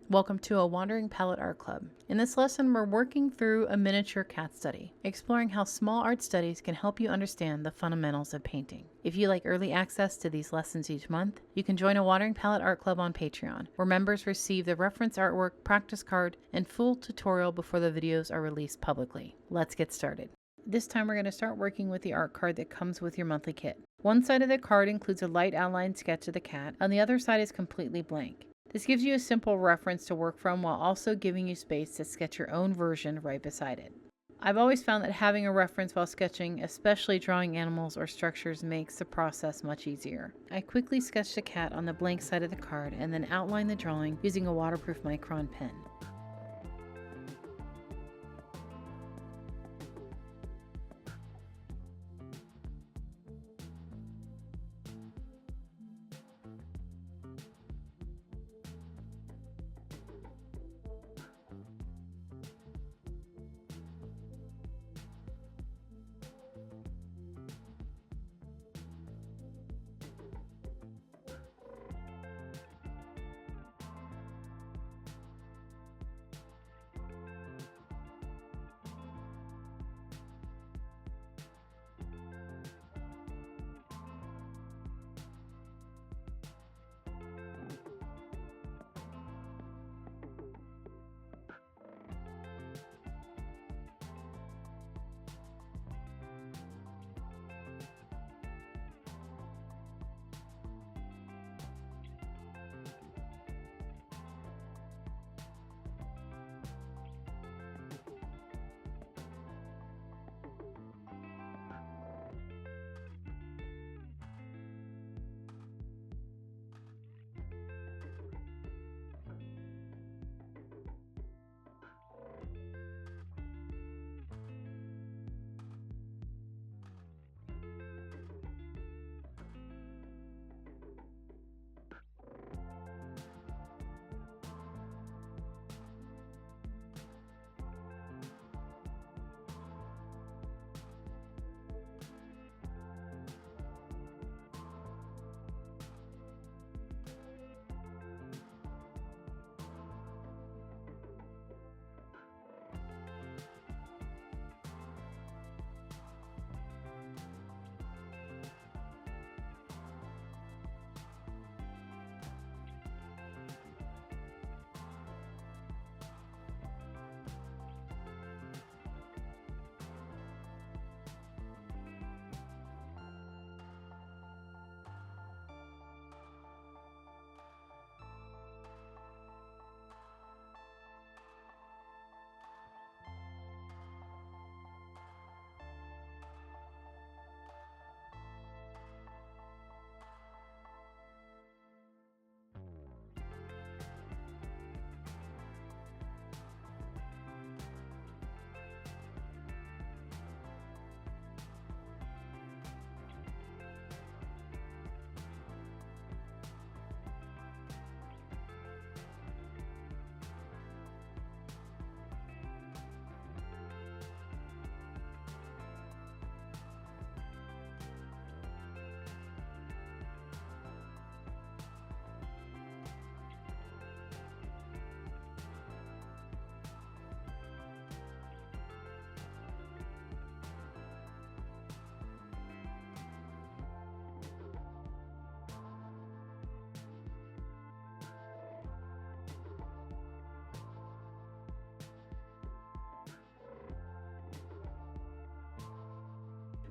Welcome to a Wandering Palette Art Club. In this lesson, we're working through a miniature cat study, exploring how small art studies can help you understand the fundamentals of painting. If you like early access to these lessons each month, you can join a Wandering Palette Art Club on Patreon, where members receive the reference artwork, practice card, and full tutorial before the videos are released publicly. Let's get started. This time we're going to start working with the art card that comes with your monthly kit. One side of the card includes a light outline sketch of the cat, and the other side is completely blank. This gives you a simple reference to work from while also giving you space to sketch your own version right beside it. I've always found that having a reference while sketching, especially drawing animals or structures, makes the process much easier. I quickly sketched the cat on the blank side of the card and then outlined the drawing using a waterproof micron pen.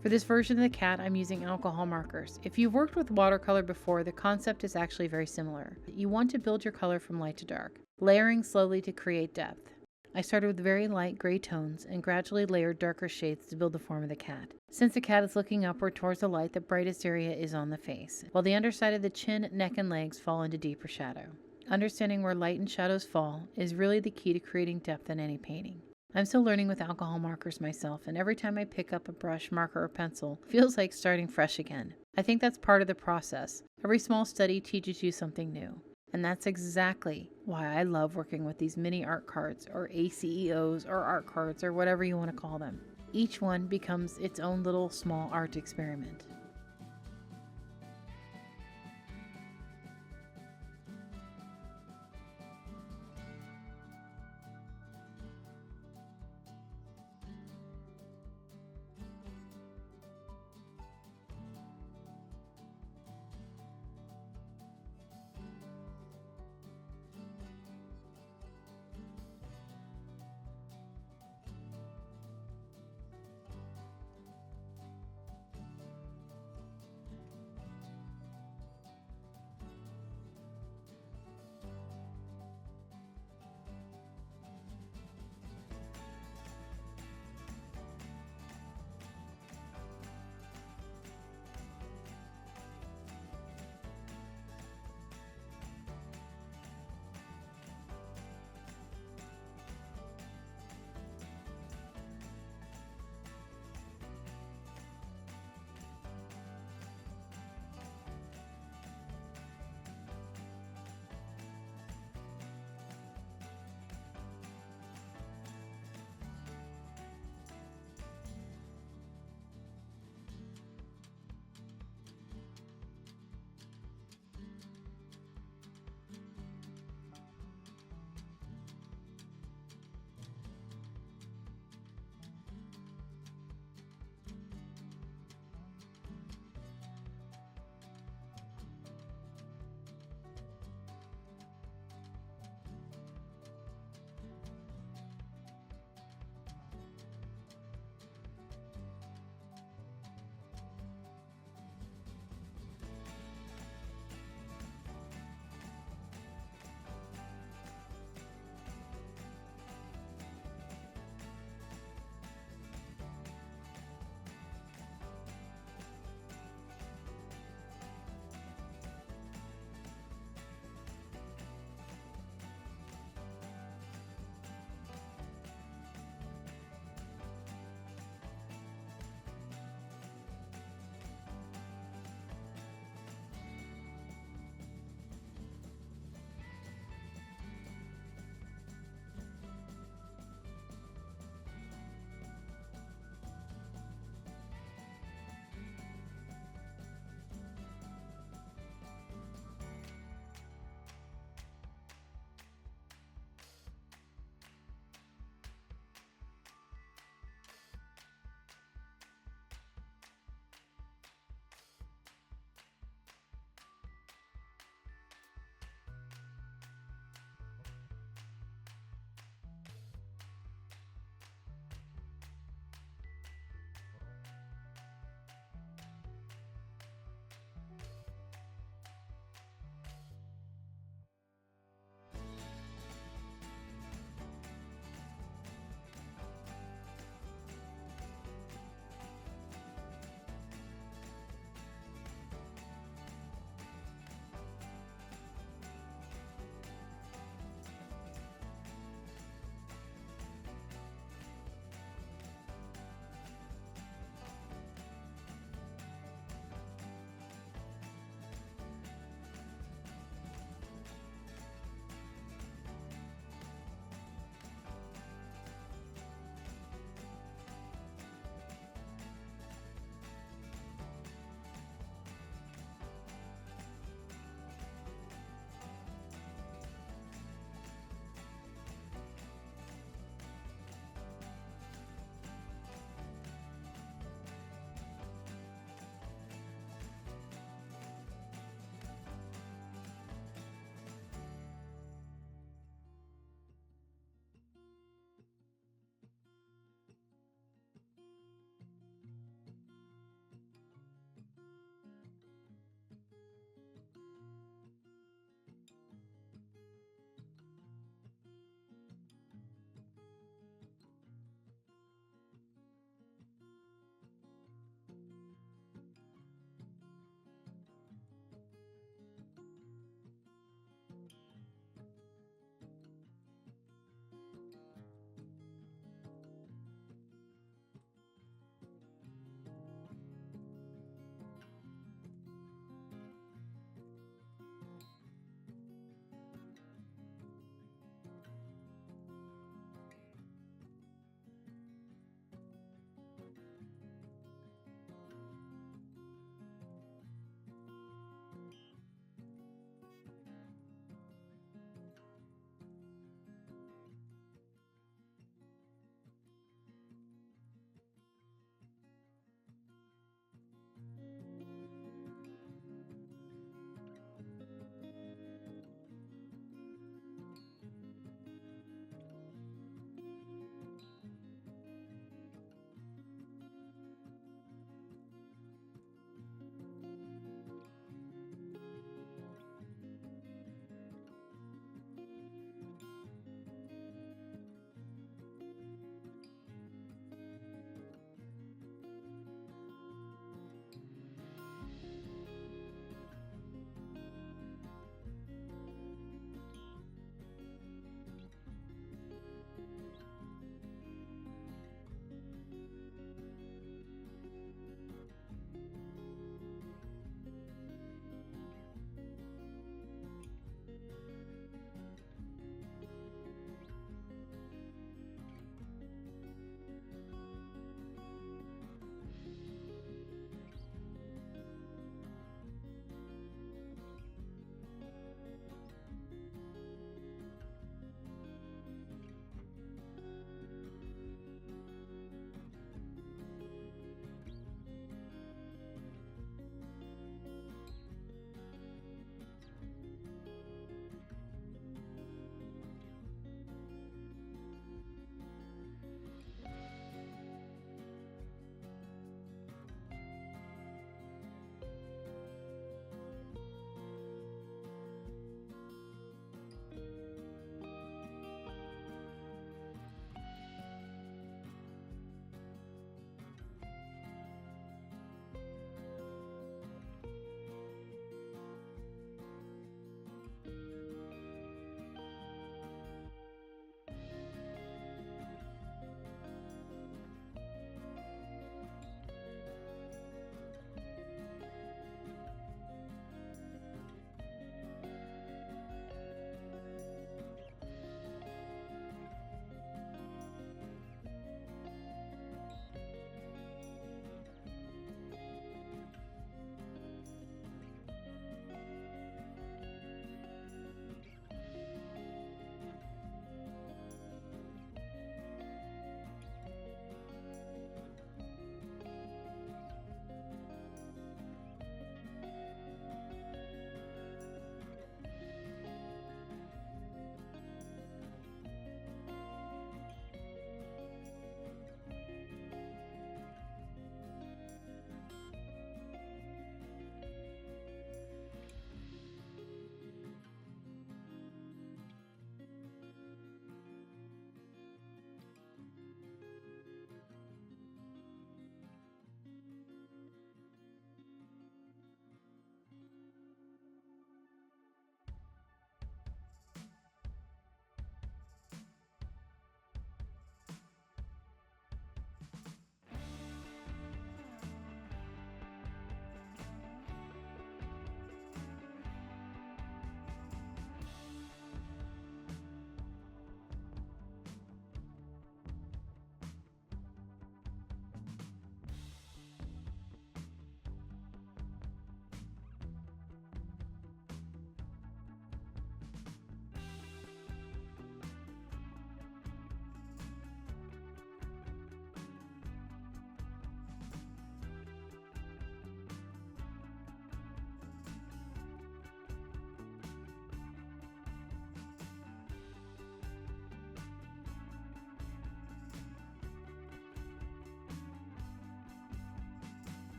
For this version of the cat, I'm using alcohol markers. If you've worked with watercolor before, the concept is actually very similar. You want to build your color from light to dark, layering slowly to create depth. I started with very light gray tones and gradually layered darker shades to build the form of the cat. Since the cat is looking upward towards the light, the brightest area is on the face, while the underside of the chin, neck, and legs fall into deeper shadow. Understanding where light and shadows fall is really the key to creating depth in any painting. I'm still learning with alcohol markers myself, and every time I pick up a brush, marker, or pencil, it feels like starting fresh again. I think that's part of the process. Every small study teaches you something new. And that's exactly why I love working with these mini art cards, or ACEOs, or art cards, or whatever you want to call them. Each one becomes its own little small art experiment.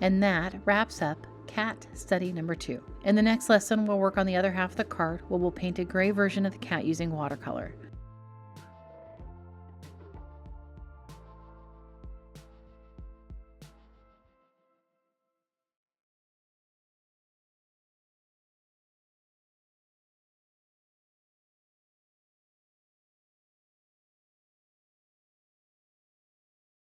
And that wraps up cat study number 2. In the next lesson, we'll work on the other half of the card where we'll paint a gray version of the cat using watercolor.